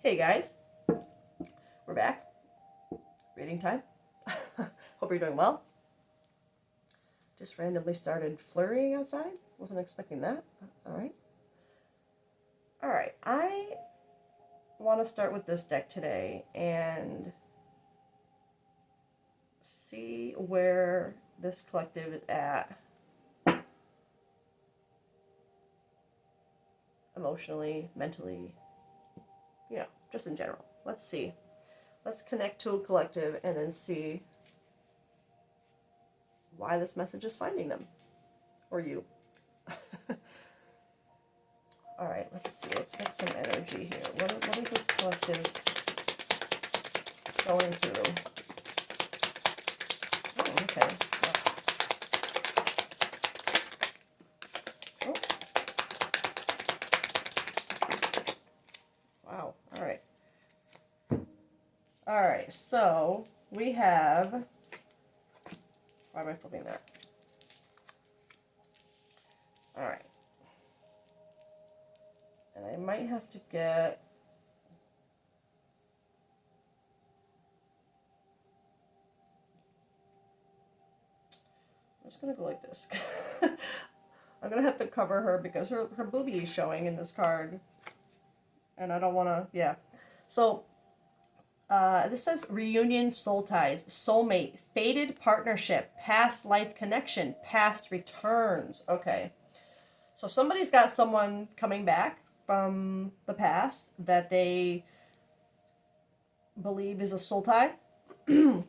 Hey guys, we're back. Reading time. Hope you're doing well. Just randomly started flurrying outside. Wasn't expecting that. Alright. Alright, I want to start with this deck today and see where this collective is at emotionally, mentally, just in general. Let's see. Let's connect to a collective and then see why this message is finding them. Or you. Alright, let's see. Let's get some energy here. What is this collective going through? Oh, okay. Oh. Wow. Alright. Alright, so we have... Why am I flipping that? Alright. And I might have to get... I'm just going to go like this. I'm going to have to cover her because her boobie is showing in this card. And I don't want to... Yeah. So... this says reunion, soul ties, soulmate, fated partnership, past life connection, past returns. Okay. So somebody's got someone coming back from the past that they believe is a soul tie. You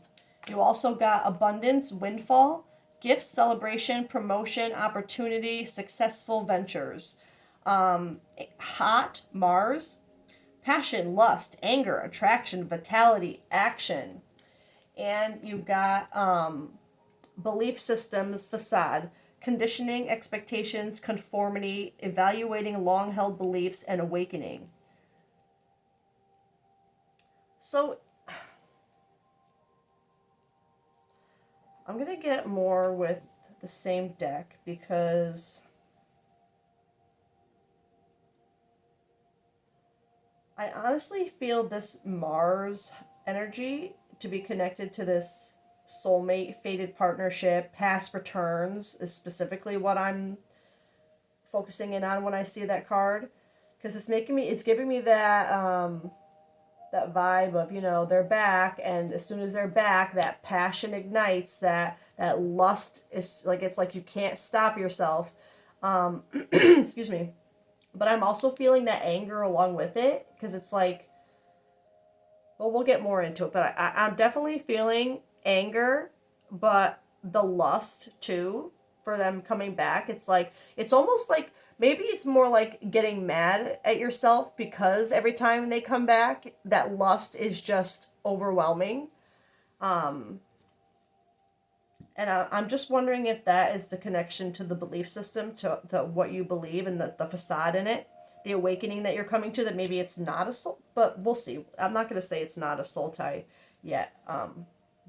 also got abundance, windfall, gifts, celebration, promotion, opportunity, successful ventures. Hot, Mars. Passion, lust, anger, attraction, vitality, action. And you've got belief systems, facade, conditioning, expectations, conformity, evaluating long-held beliefs, and awakening. So, I'm going to get more with the same deck because... I honestly feel this Mars energy to be connected to this soulmate, fated partnership, past returns is specifically what I'm focusing in on when I see that card. Because it's giving me that, that vibe of, they're back, and as soon as they're back, that passion ignites, that lust is, it's like you can't stop yourself. Excuse me. But I'm also feeling that anger along with it, because it's like, well, we'll get more into it, but I'm definitely feeling anger, but the lust too, for them coming back. It's like, it's almost like, maybe it's more like getting mad at yourself because every time they come back, that lust is just overwhelming. And I'm just wondering if that is the connection to the belief system, to what you believe and the facade in it, the awakening that you're coming to, that maybe it's not a soul, but we'll see. I'm not going to say it's not a soul tie yet,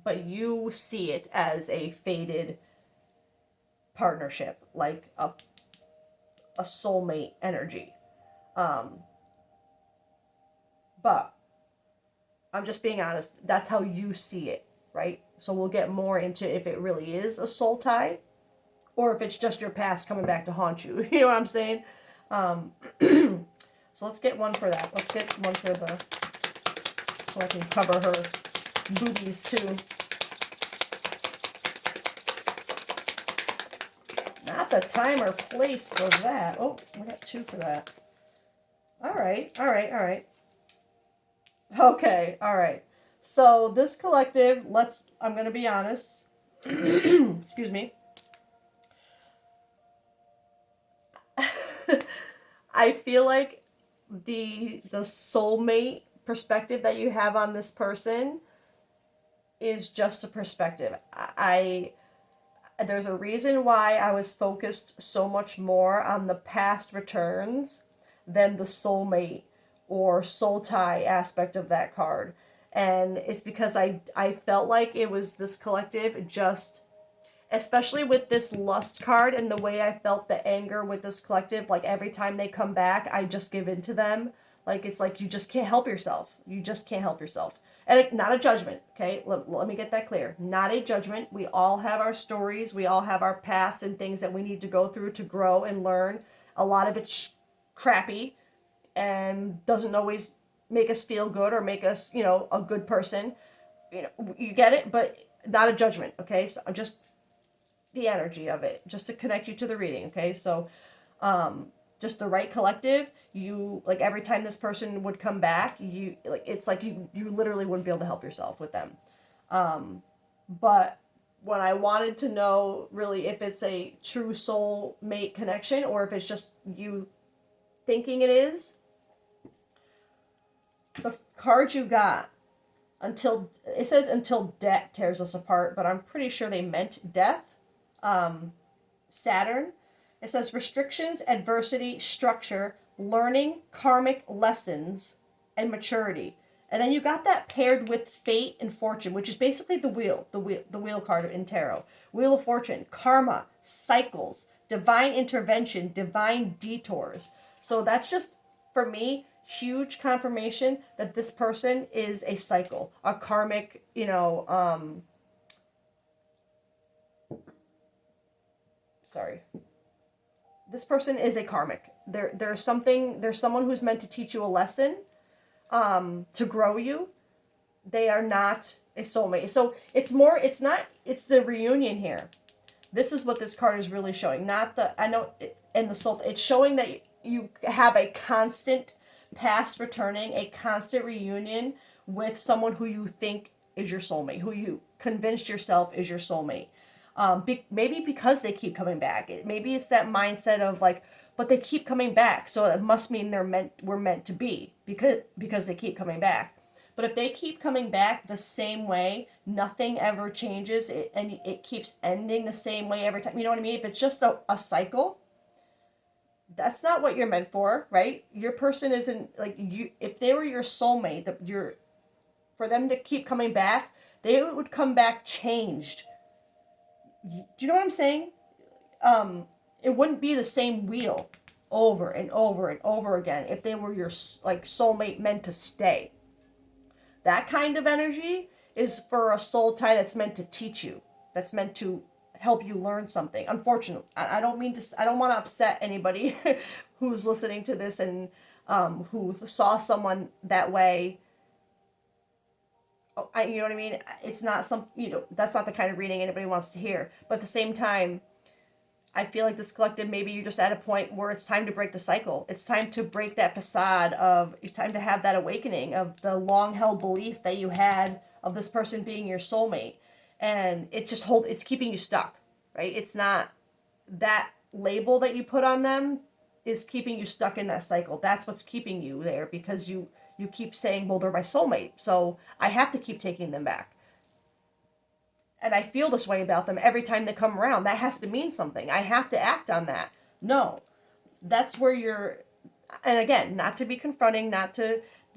but you see it as a fated partnership, like a soulmate energy. But I'm just being honest, that's how you see it. Right? So we'll get more into if it really is a soul tie or if it's just your past coming back to haunt you. You know what I'm saying? So let's get one for that. Let's get one for so I can cover her boobies too. Not the time or place for that. Oh, I got two for that. All right. Okay, all right. So this collective, I'm going to be honest. Excuse me. I feel like the soulmate perspective that you have on this person is just a perspective. There's a reason why I was focused so much more on the past returns than the soulmate or soul tie aspect of that card. And it's because I felt like it was this collective just, especially with this lust card and the way I felt the anger with this collective, like every time they come back, I just give in to them. Like, it's like you just can't help yourself. You just can't help yourself. And not a judgment, okay? Let me get that clear. Not a judgment. We all have our stories. We all have our paths and things that we need to go through to grow and learn. A lot of it's crappy and doesn't always make us feel good or make us, a good person. You get it, but not a judgment, okay? So I'm just the energy of it, just to connect you to the reading, okay? So just the right collective, you, like, every time this person would come back, you, like, it's like you literally wouldn't be able to help yourself with them. But when I wanted to know really if it's a true soul mate connection or if it's just you thinking it is, the card you got, until it says until death tears us apart, but I'm pretty sure they meant death. Saturn. It says restrictions, adversity, structure, learning, karmic lessons, and maturity. And then you got that paired with fate and fortune, which is basically the wheel card in tarot. Wheel of Fortune, karma, cycles, divine intervention, divine detours. So that's just, for me, huge confirmation that this person is a cycle, a karmic, sorry. This person is a karmic. There's someone who's meant to teach you a lesson, to grow you. They are not a soulmate. So it's the reunion here. This is what this card is really showing. Not the, I know, and the soul, it's showing that you have a constant past returning, a constant reunion with someone who you think is your soulmate, who you convinced yourself is your soulmate. Maybe because they keep coming back. Maybe it's that mindset of like, but they keep coming back, so it must mean we're meant to be because they keep coming back. But if they keep coming back the same way, nothing ever changes, and it keeps ending the same way every time. You know what I mean? If it's just a cycle, that's not what you're meant for, right? Your person isn't like you. If they were your soulmate, for them to keep coming back, they would come back changed. Do you know what I'm saying? It wouldn't be the same wheel over and over and over again if they were your like soulmate meant to stay. That kind of energy is for a soul tie that's meant to teach you, that's meant to help you learn something. Unfortunately, I don't mean to. I don't want to upset anybody who's listening to this and who saw someone that way. You know what I mean? It's not that's not the kind of reading anybody wants to hear. But at the same time, I feel like this collective, maybe you're just at a point where it's time to break the cycle. It's time to break that facade it's time to have that awakening of the long held belief that you had of this person being your soulmate. And it's keeping you stuck, right? It's not that label that you put on them is keeping you stuck in that cycle. That's what's keeping you there because you keep saying, well, they're my soulmate, so I have to keep taking them back. And I feel this way about them every time they come around. That has to mean something. I have to act on that. No, that's where and again, not to be confronting,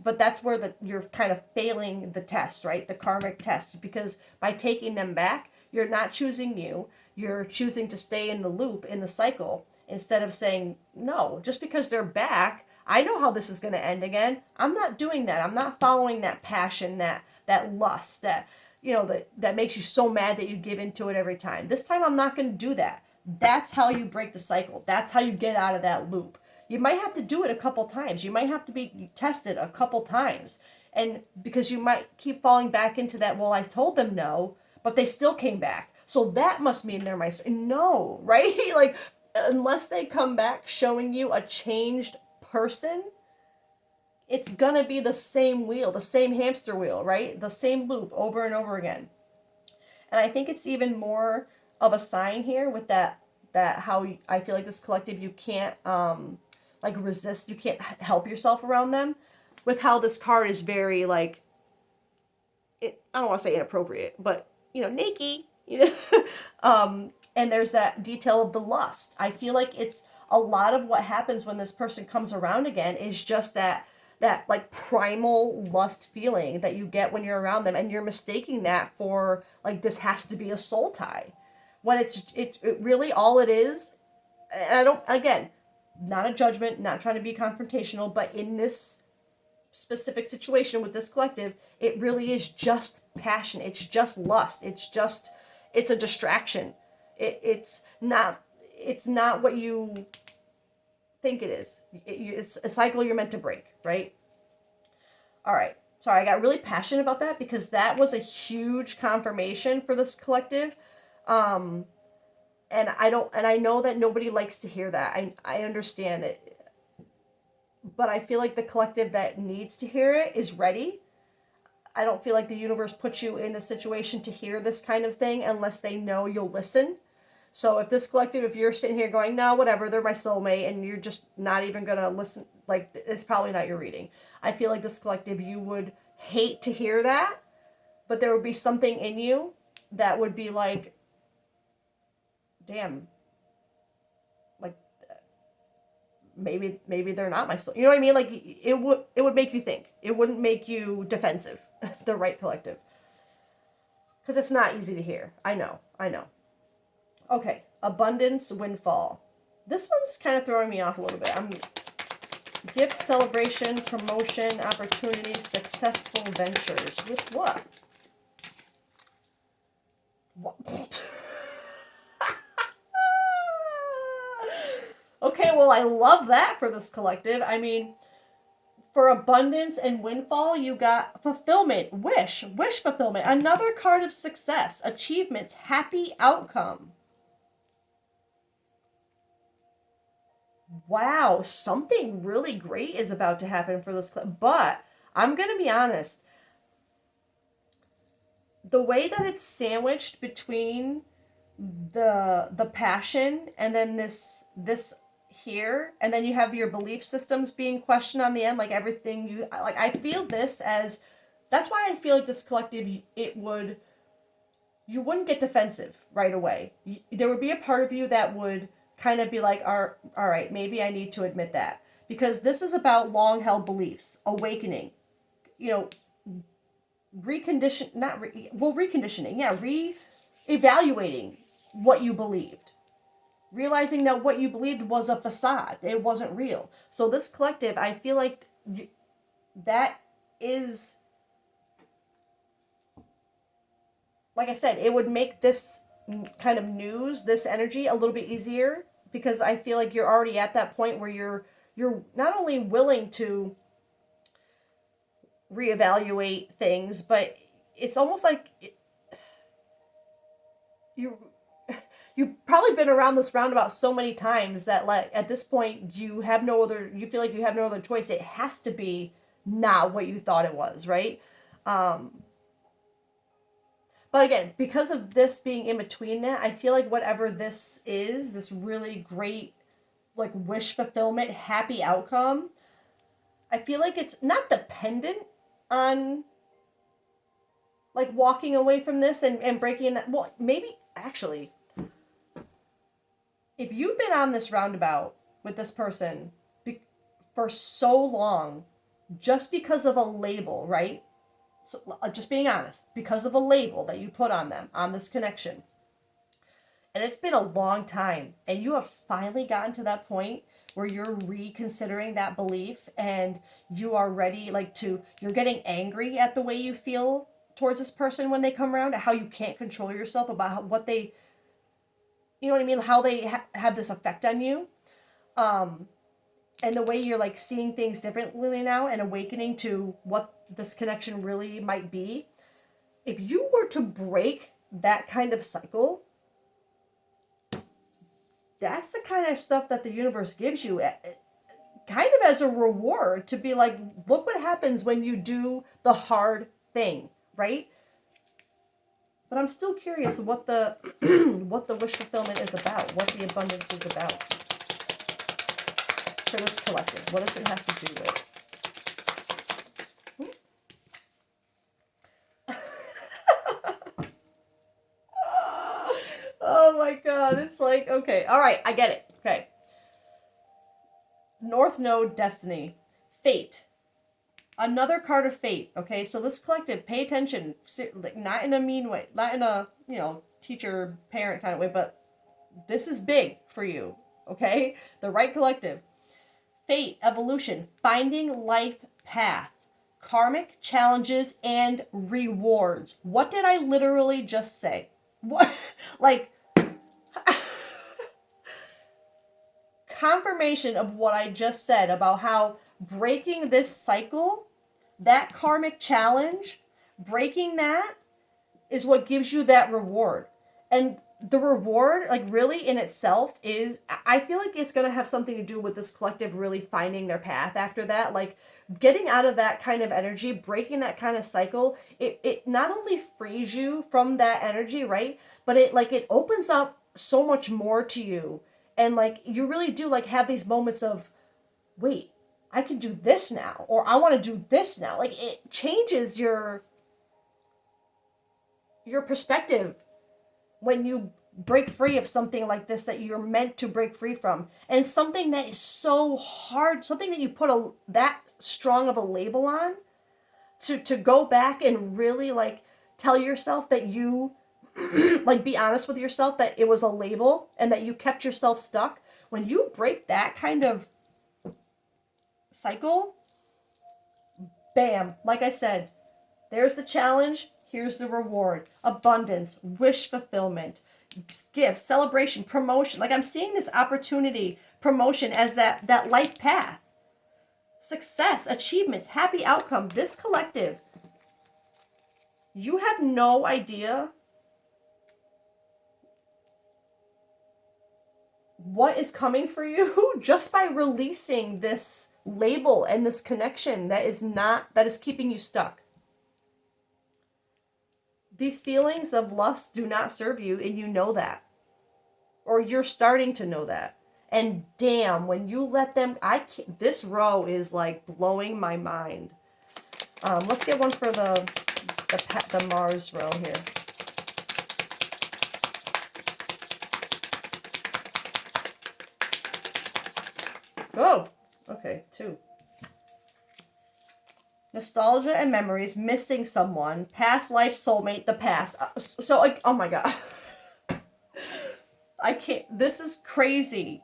but that's where you're kind of failing the test, right? The karmic test, because by taking them back, you're not choosing you. You're choosing to stay in the loop, in the cycle, instead of saying, no, just because they're back, I know how this is going to end again. I'm not doing that. I'm not following that passion, that lust, that makes you so mad that you give into it every time. This time I'm not going to do that. That's how you break the cycle. That's how you get out of that loop. You might have to do it a couple times. You might have to be tested a couple times. And because you might keep falling back into that, well, I told them no, but they still came back. So that must mean they're my... No, right? Like, unless they come back showing you a changed person, it's gonna be the same wheel, the same hamster wheel, right? The same loop over and over again. And I think it's even more of a sign here with that how I feel like this collective, you can't resist, you can't help yourself around them, with how this card is very I don't want to say inappropriate, but naked, and there's that detail of the lust. I feel like it's a lot of what happens when this person comes around again is just that like primal lust feeling that you get when you're around them, and you're mistaking that for like this has to be a soul tie, when it really all it is. And I don't, again, not a judgment, not trying to be confrontational, but in this specific situation with this collective, it really is just passion. It's just lust. It's a distraction. It's not what you think it is. It's a cycle you're meant to break, right? All right. Sorry, I got really passionate about that because that was a huge confirmation for this collective. And I know that nobody likes to hear that. I understand it. But I feel like the collective that needs to hear it is ready. I don't feel like the universe puts you in the situation to hear this kind of thing unless they know you'll listen. So if this collective, if you're sitting here going, no, whatever, they're my soulmate, and you're just not even going to listen, like, it's probably not your reading. I feel like this collective, you would hate to hear that, but there would be something in you that would be like, damn, like, maybe they're not my soul. You know what I mean? Like, it would make you think. It wouldn't make you defensive, the right collective. Because it's not easy to hear. I know. Okay, abundance, windfall. This one's kind of throwing me off a little bit. Gift, celebration, promotion, opportunity, successful ventures. With what? What? Okay, well, I love that for this collective. I mean, for abundance and windfall, you got fulfillment, wish fulfillment. Another card of success, achievements, happy outcome. Wow, something really great is about to happen for this. But I'm going to be honest. The way that it's sandwiched between the passion and then this here, and then you have your belief systems being questioned on the end, like everything you like. I feel this as, that's why I feel like this collective, you wouldn't get defensive right away. There would be a part of you that would kind of be like, all right, maybe I need to admit that, because this is about long held beliefs, awakening, reevaluating what you believed, realizing that what you believed was a facade, it wasn't real. So this collective, I feel like that is, like I said, it would make this kind of news, this energy, a little bit easier, because I feel like you're already at that point where you're not only willing to reevaluate things, but it's almost like you've probably been around this roundabout so many times that, like, at this point you feel like you have no other choice. It has to be not what you thought it was, right? But again, because of this being in between that, I feel like whatever this is, this really great, like, wish fulfillment, happy outcome, I feel like it's not dependent on, like, walking away from this and breaking in that. Well, maybe, actually, if you've been on this roundabout with this person for so long, just because of a label, right? So, just being honest, because of a label that you put on them, on this connection, and it's been a long time, and you have finally gotten to that point where you're reconsidering that belief, and you are ready, like, you're getting angry at the way you feel towards this person when they come around, at how you can't control yourself about what they, you know what I mean, how they have this effect on you. And the way you're, like, seeing things differently now and awakening to what this connection really might be. If you were to break that kind of cycle, that's the kind of stuff that the universe gives you, kind of as a reward, to be like, look what happens when you do the hard thing, right? But I'm still curious what the what the wish fulfillment is about, what the abundance is about. For this collective, what does it have to do with? Oh my god, it's like, okay, all right, I get it. Okay. North Node, destiny, fate. Another card of fate. Okay, so this collective, pay attention, like, not in a mean way, not in a, teacher parent kind of way, but this is big for you. Okay, the right collective. Fate, evolution, finding life path. karmic challenges and rewards. What did I literally just say? What? Like, confirmation of what I just said about how breaking this cycle, that karmic challenge, breaking that is what gives you that reward. And the reward, like, really in itself is, I feel like it's going to have something to do with this collective really finding their path after that. Like, getting out of that kind of energy, breaking that kind of cycle, it not only frees you from that energy, right? But it opens up so much more to you. And, like, you really do, like, have these moments of, wait, I can do this now. Or I want to do this now. Like, it changes your perspective when you break free of something like this that you're meant to break free from, and something that is so hard, something that you put that strong of a label on, to go back and really, like, tell yourself that you like, be honest with yourself that it was a label and that you kept yourself stuck. When you break that kind of cycle, bam, like I said, there's the challenge, here's the reward. Abundance, wish fulfillment, gifts, celebration, promotion. Like, I'm seeing this opportunity, promotion as that life path. Success, achievements, happy outcome. This collective, you have no idea what is coming for you just by releasing this label and this connection that is keeping you stuck. These feelings of lust do not serve you, and you know that. Or you're starting to know that. And damn, when you let them, this row is, like, blowing my mind. Let's get one for the Mars row here. Oh, okay, 2. Nostalgia and memories, missing someone, past life soulmate, the past. So, like, oh my God. I can't, this is crazy.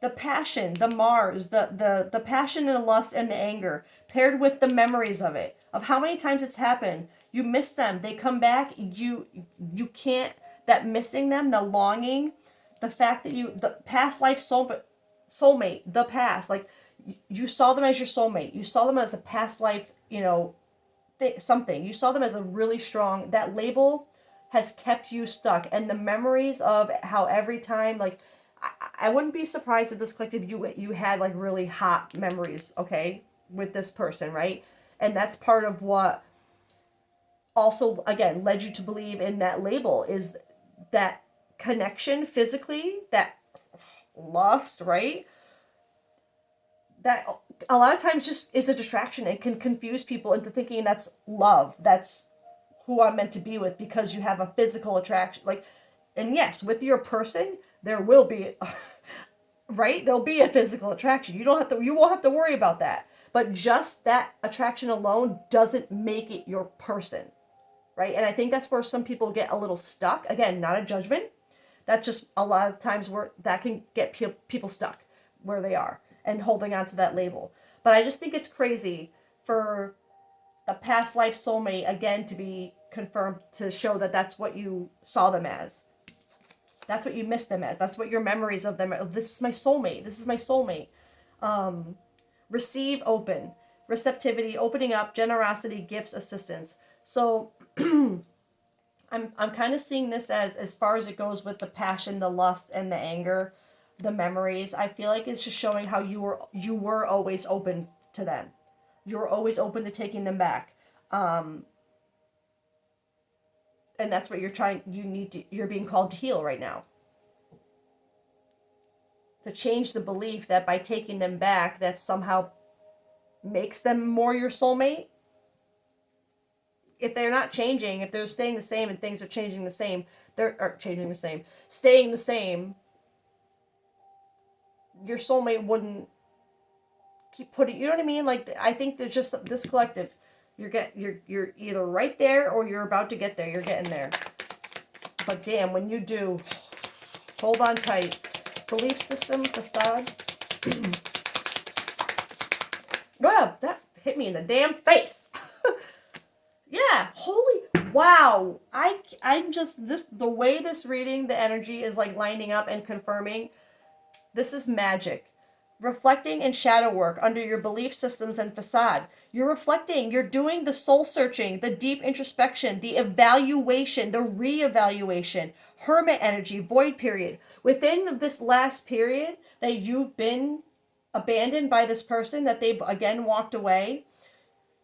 The passion, the Mars, the passion and the lust and the anger, paired with the memories of it, of how many times it's happened. You miss them, they come back, you can't, that missing them, the longing, the fact that the past life soulmate, the past, like, you saw them as your soulmate. You saw them as a past life, something. You saw them as a really strong, that label has kept you stuck. And the memories of how every time, like, I wouldn't be surprised if this collective, you had, like, really hot memories, okay, with this person, right? And that's part of what also, again, led you to believe in that label, is that connection physically, that lust, right? That a lot of times just is a distraction. It can confuse people into thinking that's love. That's who I'm meant to be with, because you have a physical attraction. Like, and yes, with your person, there will be, right? There'll be a physical attraction. You won't have to worry about that. But just that attraction alone doesn't make it your person, right? And I think that's where some people get a little stuck. Again, not a judgment. That's just a lot of times where that can get people stuck where they are and holding on to that label. But I just think it's crazy for the past life soulmate, again, to be confirmed, to show that that's what you saw them as. That's what you missed them as. That's what your memories of them are. This is my soulmate. This is my soulmate. Receive, open. Receptivity, opening up, generosity, gifts, assistance. So I'm kind of seeing this as far as it goes with the passion, the lust, and the anger, the memories. I feel like it's just showing how you were always open to them. You were always open to taking them back. And that's what you're being called to heal right now. To change the belief that by taking them back, that somehow makes them more your soulmate. If they're not changing, if they're staying the same and things are staying the same, your soulmate wouldn't keep putting, you know what I mean? Like, I think there's just this collective, you're either right there or you're about to get there. You're getting there. But damn, when you do, hold on tight. Belief system, facade. Wow, that hit me in the damn face. Yeah, holy wow. I'm just this the way this reading, the energy is like lining up and confirming. This is magic. Reflecting and shadow work under your belief systems and facade. You're reflecting, you're doing the soul searching, the deep introspection, the evaluation, the re-evaluation, hermit energy, void period. Within this last period that you've been abandoned by this person, that they've again walked away,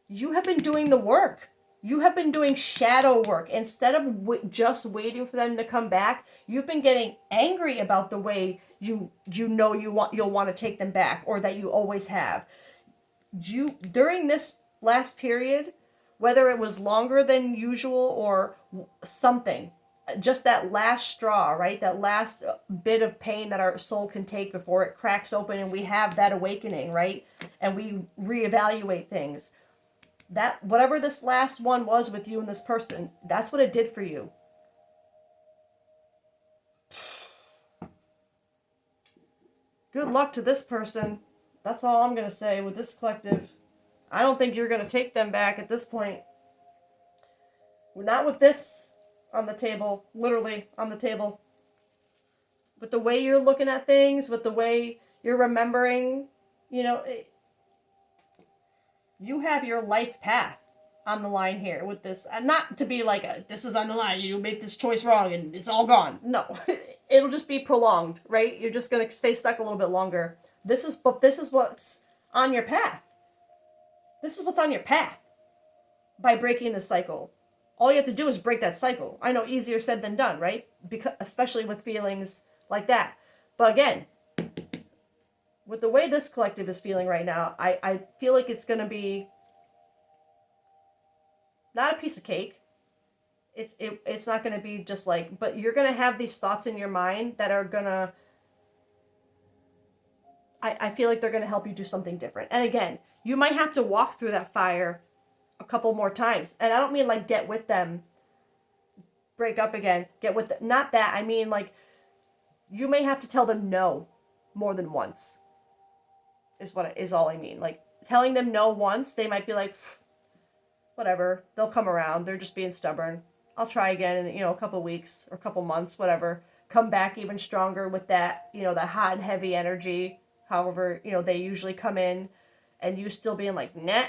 you have been doing the work. You have been doing shadow work. Instead of just waiting for them to come back, you've been getting angry about the way you'll want to take them back, or that you always have. You during this last period, whether it was longer than usual or something, just that last straw, right? That last bit of pain that our soul can take before it cracks open and we have that awakening, right? And we reevaluate things. That whatever this last one was with you and this person, that's what it did for you. Good luck to this person. That's all I'm going to say with this collective. I don't think you're going to take them back at this point. Not with this on the table, literally on the table. With the way you're looking at things, with the way you're remembering, you have your life path on the line here with this. And not to be like, this is on the line, you make this choice wrong and it's all gone. No, it'll just be prolonged, right? You're just going to stay stuck a little bit longer. This is what's on your path. This is what's on your path by breaking the cycle. All you have to do is break that cycle. I know, easier said than done, right? Because especially with feelings like that. But again, with the way this collective is feeling right now, I feel like it's going to be not a piece of cake. It's not going to be just like, but you're going to have these thoughts in your mind that are going to, I feel like they're going to help you do something different. And again, you might have to walk through that fire a couple more times. And I don't mean like get with them, break up again, get with them. Not that. I mean like you may have to tell them no more than once. Is all I mean. Like telling them no once, they might be like, whatever, they'll come around. They're just being stubborn. I'll try again in, a couple weeks or a couple months, whatever. Come back even stronger with that, that hot and heavy energy. However, they usually come in, and you still being like, nah.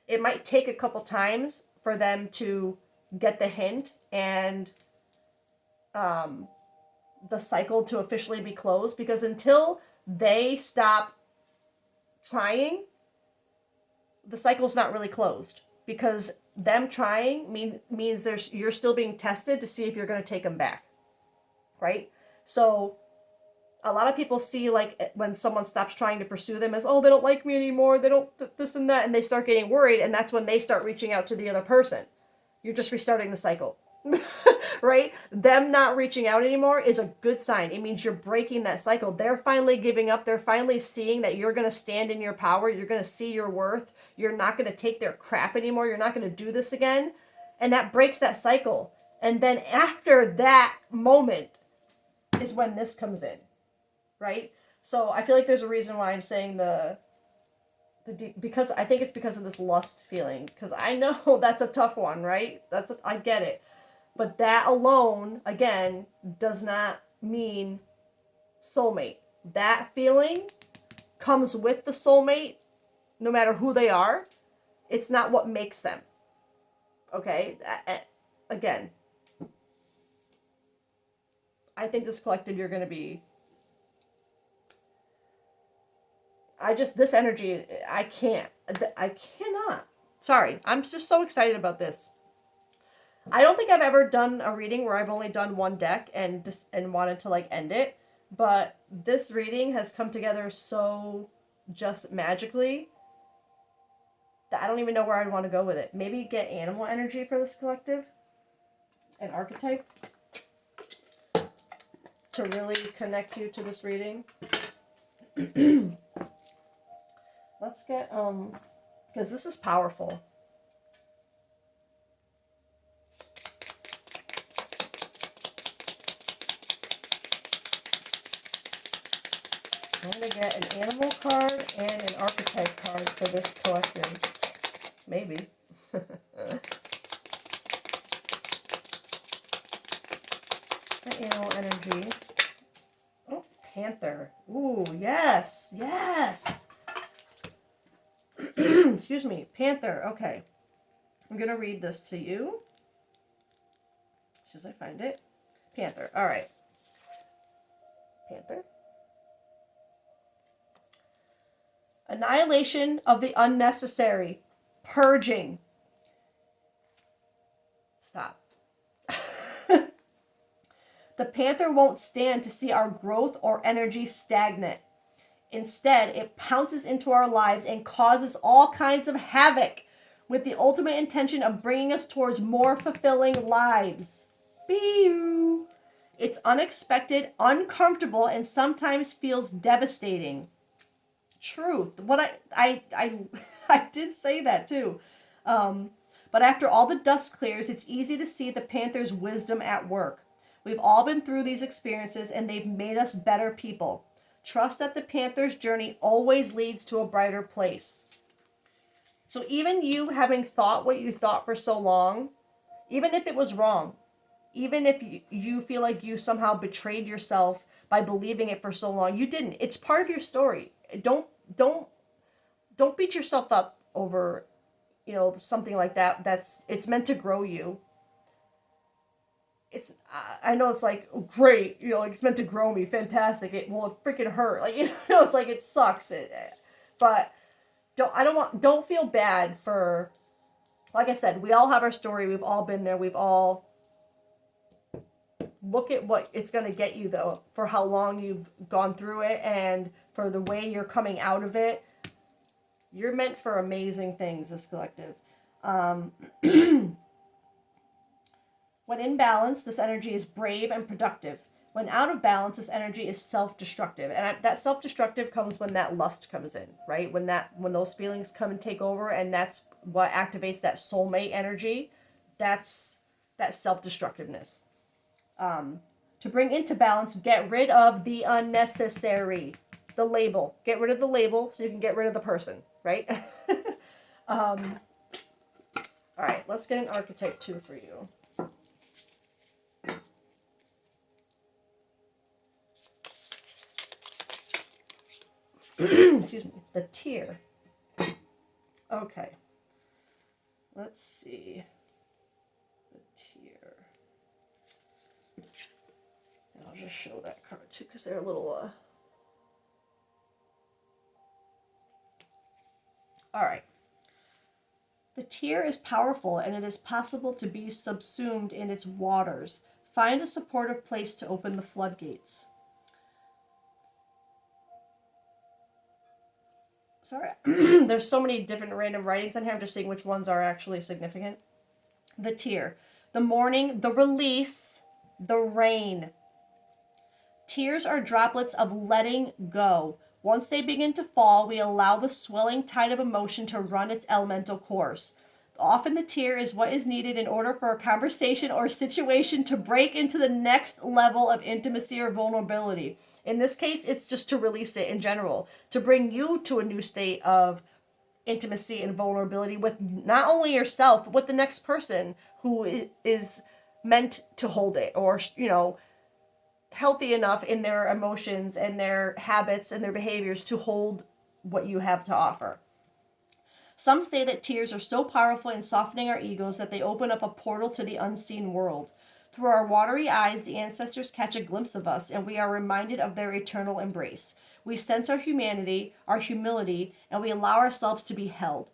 It might take a couple times for them to get the hint and the cycle to officially be closed, because until they stop trying, the cycle's not really closed, because them trying means you're still being tested to see if you're going to take them back, right? So a lot of people see like when someone stops trying to pursue them as, oh, they don't like me anymore, they don't this and that, and they start getting worried, and that's when they start reaching out to the other person. You're just restarting the cycle. Right? Them not reaching out anymore is a good sign. It means you're breaking that cycle. They're finally giving up. They're finally seeing that you're going to stand in your power. You're going to see your worth. You're not going to take their crap anymore. You're not going to do this again. And that breaks that cycle. And then after that moment is when this comes in. Right? So I feel like there's a reason why I'm saying the deep, because I think it's because of this lust feeling. Because I know that's a tough one, right? I get it. But that alone, again, does not mean soulmate. That feeling comes with the soulmate, no matter who they are. It's not what makes them. Okay? Again, I think this collective, you're going to be... this energy, I cannot. Sorry, I'm just so excited about this. I don't think I've ever done a reading where I've only done one deck and wanted to like end it, but this reading has come together so just magically that I don't even know where I'd want to go with it. Maybe get animal energy for this collective, an archetype, to really connect you to this reading. Let's get, because this is powerful. I'm going to get an animal card and an archetype card for this collective. Maybe. The animal energy. Oh, panther. Ooh, yes. Yes. Excuse me. Panther. Okay. I'm going to read this to you. As soon as I find it. Panther. All right. Panther. Annihilation of the unnecessary. Purging. Stop. The panther won't stand to see our growth or energy stagnant. Instead, it pounces into our lives and causes all kinds of havoc with the ultimate intention of bringing us towards more fulfilling lives. Bee-oo. It's unexpected, uncomfortable, and sometimes feels devastating. Truth. What I did say that too. But after all the dust clears, it's easy to see the panther's wisdom at work. We've all been through these experiences and they've made us better people. Trust that the panther's journey always leads to a brighter place. So even you having thought what you thought for so long, even if it was wrong, even if you feel like you somehow betrayed yourself by believing it for so long, you didn't. It's part of your story. Don't beat yourself up over, something like that. It's meant to grow you. I know it's like, great, like it's meant to grow me, fantastic. It freaking hurt. Like, it's like it sucks. But don't feel bad for, like I said, we all have our story. We've all been there. We've all look at what it's going to get you though, for how long you've gone through it and for the way you're coming out of it. You're meant for amazing things, this collective. When in balance, this energy is brave and productive. When out of balance, this energy is self-destructive. And that self-destructive comes when that lust comes in, right? When those feelings come and take over, and that's what activates that soulmate energy. That's that self-destructiveness. To bring into balance, get rid of the unnecessary. The label. Get rid of the label so you can get rid of the person, right? All right, let's get an archetype 2 for you. Excuse me. The tear. Okay. Let's see. The tear. And I'll just show that card too because they're a little... All right. The tear is powerful and it is possible to be subsumed in its waters. Find a supportive place to open the floodgates. Sorry, there's so many different random writings on here. I'm just seeing which ones are actually significant. The tear. The mourning, the release, the rain. Tears are droplets of letting go. Once they begin to fall, we allow the swelling tide of emotion to run its elemental course. Often the tear is what is needed in order for a conversation or situation to break into the next level of intimacy or vulnerability. In this case, it's just to release it in general, to bring you to a new state of intimacy and vulnerability with not only yourself, but with the next person who is meant to hold it, or, healthy enough in their emotions and their habits and their behaviors to hold what you have to offer. Some say that tears are so powerful in softening our egos that they open up a portal to the unseen world. Through our watery eyes, the ancestors catch a glimpse of us, and we are reminded of their eternal embrace. We sense our humanity, our humility, and we allow ourselves to be held.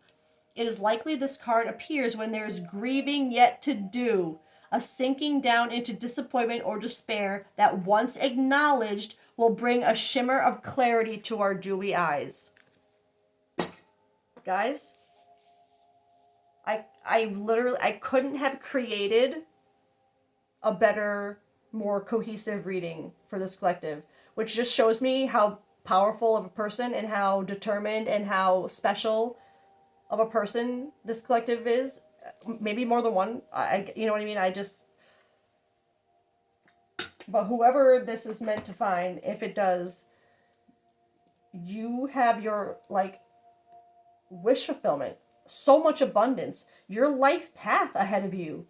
It is likely this card appears when there is grieving yet to do, a sinking down into disappointment or despair that, once acknowledged, will bring a shimmer of clarity to our dewy eyes. Guys, I couldn't have created a better, more cohesive reading for this collective, which just shows me how powerful of a person and how determined and how special of a person this collective is. Maybe more than one. You know what I mean? But whoever this is meant to find, if it does, you have your like wish fulfillment, so much abundance, your life path ahead of you.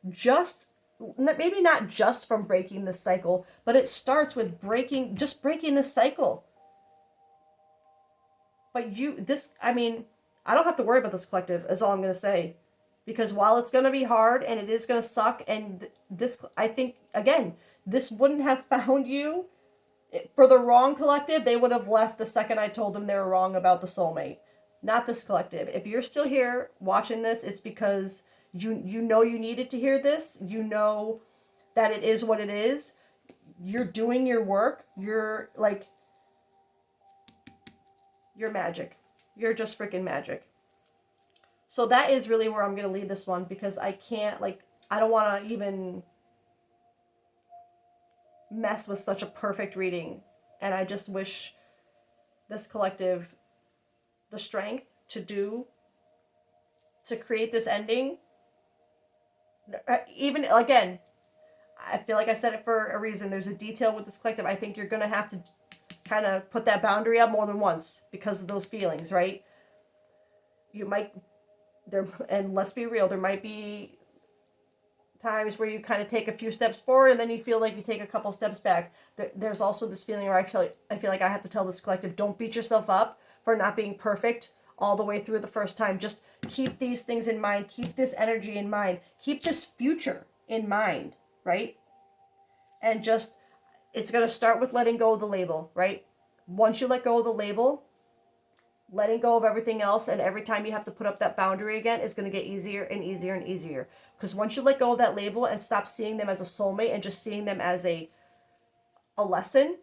Just maybe not just from breaking this cycle, but it starts with breaking this cycle. But I mean, I don't have to worry about this collective, is all I'm going to say. Because while it's going to be hard and it is going to suck, and this, I think, again, this wouldn't have found you for the wrong collective. They would have left the second I told them they were wrong about the soulmate. Not this collective. If you're still here watching this, it's because you know you needed to hear this. You know that it is what it is. You're doing your work. You're magic. You're just freaking magic. So that is really where I'm going to leave this one, because I can't, I don't want to even mess with such a perfect reading. And I just wish this collective the strength to create this ending. Even, again, I feel like I said it for a reason. There's a detail with this collective. I think you're going to have to kind of put that boundary up more than once because of those feelings, right? You might, and let's be real, there might be times where you kind of take a few steps forward and then you feel like you take a couple steps back. There's also this feeling where I feel like I have to tell this collective, don't beat yourself up for not being perfect all the way through the first time. Just keep these things in mind. Keep this energy in mind. Keep this future in mind, right? And just, it's going to start with letting go of the label, right? Once you let go of the label, letting go of everything else, and every time you have to put up that boundary again, it's going to get easier and easier and easier. Because once you let go of that label and stop seeing them as a soulmate and just seeing them as a lesson,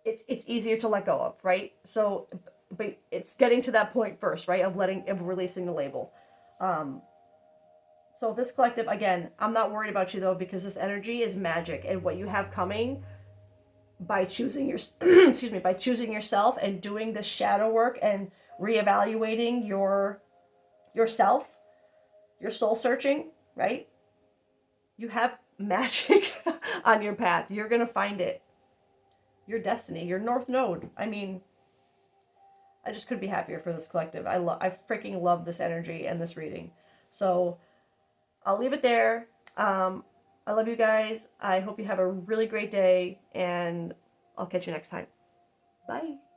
it's easier to let go of, right? So, but it's getting to that point first, right? Of releasing the label. So this collective, again, I'm not worried about you though, because this energy is magic, and what you have coming by choosing your by choosing yourself and doing this shadow work and reevaluating yourself, your soul searching, right? You have magic on your path. You're going to find it. Your destiny, your North Node. I mean, I just couldn't be happier for this collective. I freaking love this energy and this reading. So I'll leave it there. I love you guys. I hope you have a really great day, and I'll catch you next time. Bye.